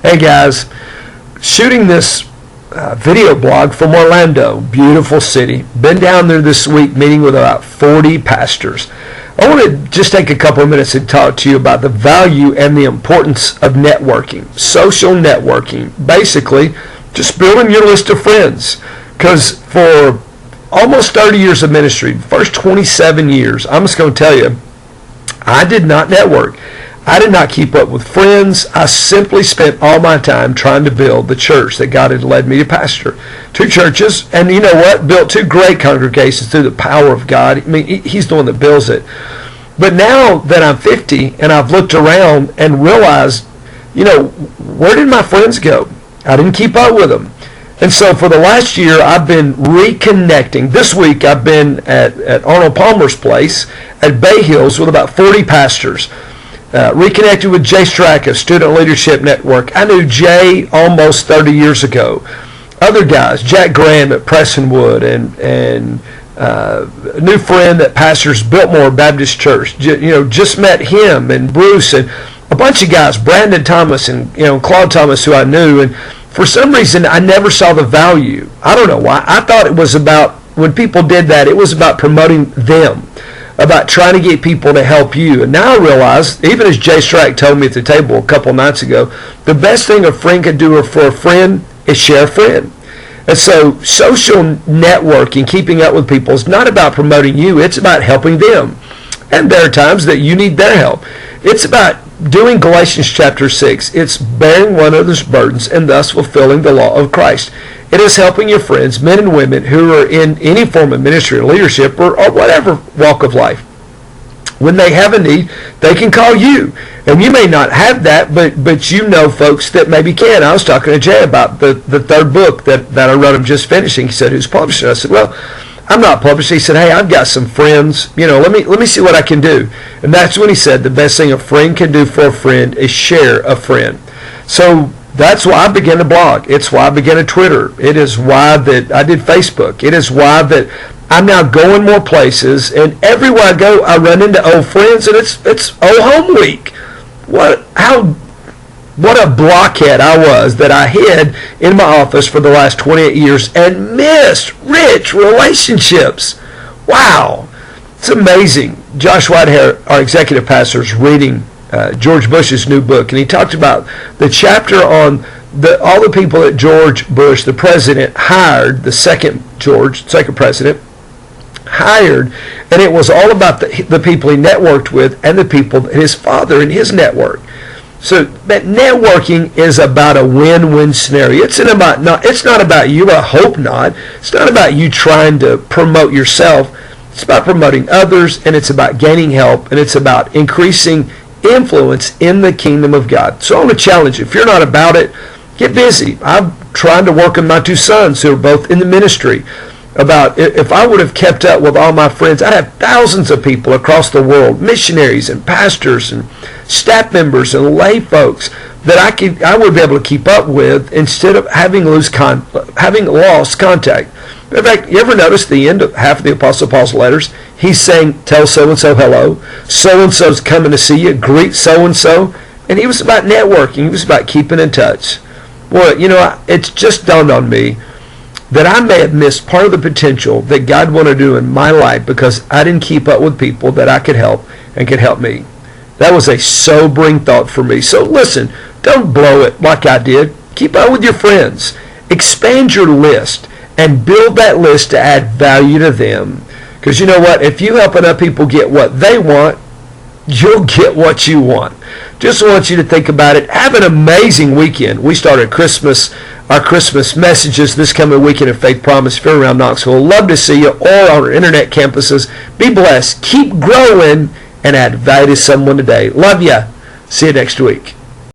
Hey guys, shooting this video blog from Orlando, beautiful city. Been down there this week meeting with about 40 pastors. I want to just take a couple of minutes and talk to you about the value and the importance of networking, social networking. Basically, just building your list of friends. Because for almost 30 years of ministry, the first 27 years, I'm just going to tell you, I did not network. I did not keep up with friends. I simply spent all my time trying to build the church that God had led me to pastor. 2 churches, and you know what? Built 2 great congregations through the power of God. I mean, He's the one that builds it. But now that I'm 50 and I've looked around and realized, where did my friends go? I didn't keep up with them. And so for the last year, I've been reconnecting. This week, I've been at Arnold Palmer's place at Bay Hills with about 40 pastors. Reconnected with Jay Straka, Student Leadership Network. I knew Jay almost 30 years ago. Other guys, Jack Graham at Prestonwood, and a new friend that pastors Biltmore Baptist Church. Just met him, and Bruce, and a bunch of guys, Brandon Thomas and Claude Thomas, who I knew. And for some reason, I never saw the value. I don't know why. I thought it was about, when people did that, it was about promoting them, about trying to get people to help you. And now I realize, even as Jay Strack told me at the table a couple nights ago, the best thing a friend can do for a friend is share a friend. And so social networking, keeping up with people, is not about promoting you. It's about helping them. And there are times that you need their help. It's about doing Galatians chapter 6. It's bearing one another's burdens and thus fulfilling the law of Christ. It is helping your friends, men and women, who are in any form of ministry or leadership or whatever walk of life. When they have a need, they can call you. And you may not have that, but you know folks that maybe can. I was talking to Jay about the 3rd book that I wrote. I'm just finishing. He said, "Who's publishing?" I said, "Well, I'm not publishing." He said, "Hey, I've got some friends. Let me see what I can do." And that's when he said the best thing a friend can do for a friend is share a friend. So that's why I began to blog. It's why I began to Twitter. It is why that I did Facebook. It is why that I'm now going more places, and everywhere I go, I run into old friends, and it's old home week. What a blockhead I was that I hid in my office for the last 28 years and missed rich relationships. Wow, it's amazing. Josh Whitehair, our executive pastor, is reading George Bush's new book, and he talked about the chapter on all the people that George Bush, the president, hired, the second president, hired, and it was all about the people he networked with and the people, his father and his network. So that networking is about a win-win scenario. It's not about you. I hope not. It's not about you trying to promote yourself. It's about promoting others, and it's about gaining help, and it's about increasing influence in the kingdom of God. So I want to challenge you. If you're not about it, get busy. I'm trying to work with my 2 sons who are both in the ministry. About if I would have kept up with all my friends, I'd have thousands of people across the world, missionaries and pastors and staff members and lay folks that I would be able to keep up with instead of having lost contact. In fact, you ever notice the end of half of the Apostle Paul's letters? He's saying, "Tell so-and-so hello. So-and-so's coming to see you. Greet so-and-so." And he was about networking. He was about keeping in touch. Well, it's just dawned on me that I may have missed part of the potential that God wanted to do in my life because I didn't keep up with people that I could help and could help me. That was a sobering thought for me. So listen, don't blow it like I did. Keep up with your friends. Expand your list and build that list to add value to them. Because you know what? If you help enough people get what they want, you'll get what you want. Just want you to think about it. Have an amazing weekend. We started our Christmas messages this coming weekend at Faith Promise. If you're around Knoxville, love to see you all on our internet campuses. Be blessed. Keep growing and add value to someone today. Love ya. See you next week.